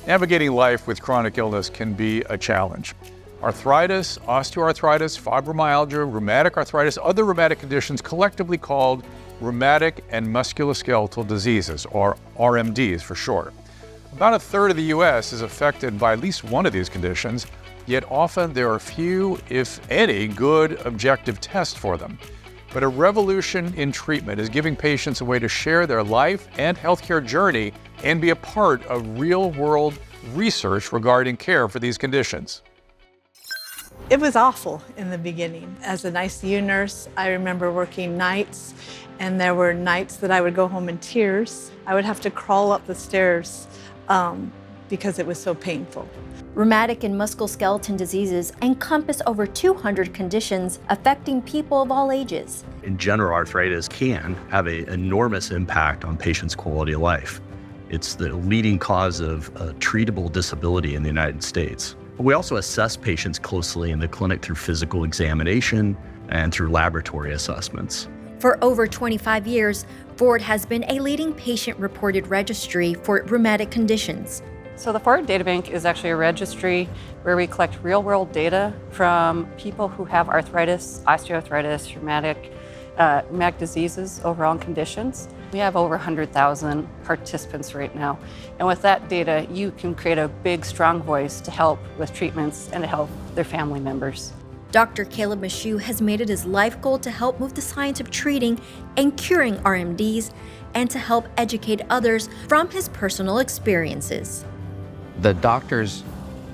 Navigating life with chronic illness can be a challenge. Arthritis, osteoarthritis, fibromyalgia, rheumatic arthritis, other rheumatic conditions collectively called rheumatic and musculoskeletal diseases, or RMDs for short. About a third of the U.S. is affected by at least one of these conditions, yet often there are few, if any, good objective tests for them. But a revolution in treatment is giving patients a way to share their life and healthcare journey and be a part of real-world research regarding care for these conditions. It was awful in the beginning. As an ICU nurse, I remember working nights, and there were nights that I would go home in tears. I would have to crawl up the stairs because it was so painful. Rheumatic and musculoskeletal diseases encompass over 200 conditions affecting people of all ages. In general, arthritis can have an enormous impact on patients' quality of life. It's the leading cause of treatable disability in the United States. We also assess patients closely in the clinic through physical examination and through laboratory assessments. For over 25 years, Forward has been a leading patient-reported registry for rheumatic conditions. So the Forward Databank is actually a registry where we collect real-world data from people who have arthritis, osteoarthritis, rheumatic diseases, overall conditions. We have over 100,000 participants right now. And with that data, you can create a big, strong voice to help with treatments and to help their family members. Dr. Kaleb Michaud has made it his life goal to help move the science of treating and curing RMDs and to help educate others from his personal experiences. The doctors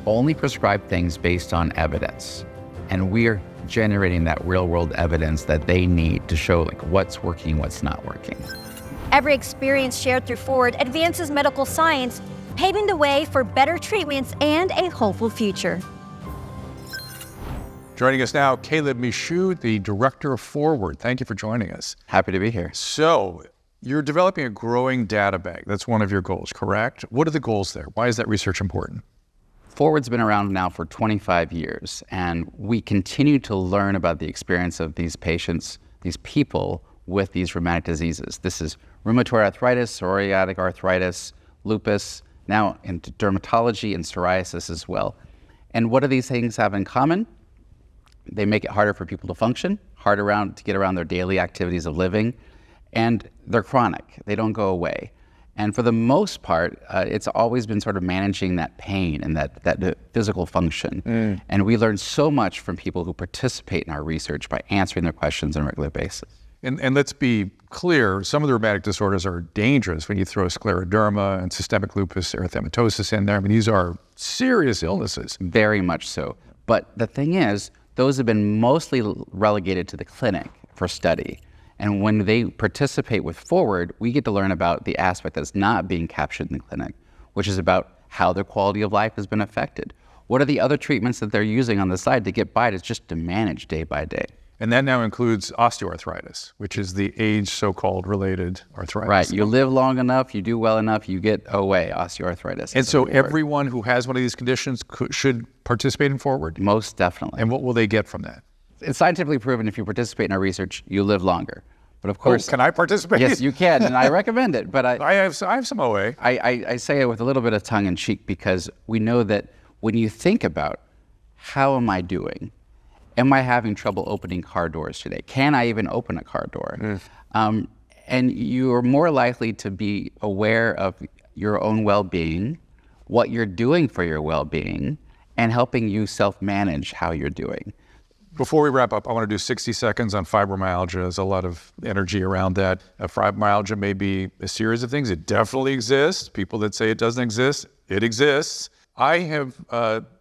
only prescribe things based on evidence, and we're generating that real-world evidence that they need to show what's working, what's not working. Every experience shared through Forward advances medical science, paving the way for better treatments and a hopeful future. Joining us now, Kaleb Michaud, the director of Forward. Thank you for joining us. Happy to be here. So, you're developing a growing data bank. That's one of your goals, correct? What are the goals there? Why is that research important? Forward's been around now for 25 years, and we continue to learn about the experience of these patients, these people with these rheumatic diseases. This is rheumatoid arthritis, psoriatic arthritis, lupus, now into dermatology and psoriasis as well. And what do these things have in common? They make it harder for people to function, harder to get around their daily activities of living, and they're chronic. They don't go away. And for the most part, it's always been sort of managing that pain and that physical function. And we learn so much from people who participate in our research by answering their questions on a regular basis. And let's be clear, some of the rheumatic disorders are dangerous when you throw scleroderma and systemic lupus erythematosus in there. I mean, these are serious illnesses. Very much so. But the thing is, those have been mostly relegated to the clinic for study. And when they participate with Forward, we get to learn about the aspect that's not being captured in the clinic, which is about how their quality of life has been affected. What are the other treatments that they're using on the side to get by? It's just to manage day by day. And that now includes osteoarthritis, which is the age so-called related arthritis. Right. You live long enough, you do well enough, you get osteoarthritis. And so everyone who has one of these conditions should participate in Forward? Most definitely. And what will they get from that? It's scientifically proven if you participate in our research, you live longer. But of course, can I participate? Yes, you can, and I recommend it. But I have some OA. I say it with a little bit of tongue in cheek because we know that when you think about how am I doing, am I having trouble opening car doors today? Can I even open a car door? And you are more likely to be aware of your own well-being, what you're doing for your well-being, and helping you self-manage how you're doing. Before we wrap up, I want to do 60 seconds on fibromyalgia. There's a lot of energy around that. Fibromyalgia may be a series of things. It definitely exists. People that say it doesn't exist, it exists. I have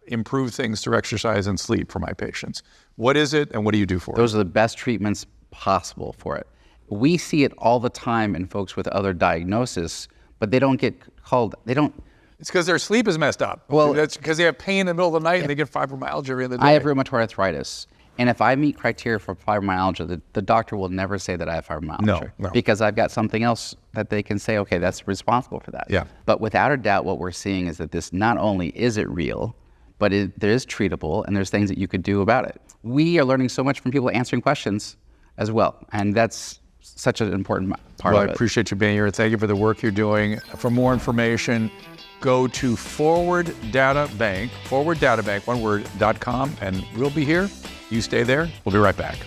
improved things through exercise and sleep for my patients. What is it, and what do you do for it? Those are the best treatments possible for it. We see it all the time in folks with other diagnoses, but they don't get called, It's because their sleep is messed up. Well, that's because they have pain in the middle of the night and they get fibromyalgia in the day. I have rheumatoid arthritis. And if I meet criteria for fibromyalgia, the doctor will never say that I have fibromyalgia. No. Because I've got something else that they can say, okay, that's responsible for that. Yeah. But without a doubt, what we're seeing is that this not only is it real, but there is treatable, and there's things that you could do about it. We are learning so much from people answering questions as well, and that's such an important part Well, of it. I appreciate you being here. Thank you for the work you're doing. For more information, go to Forward Databank, one word, .com, and we'll be here. You stay there. We'll be right back.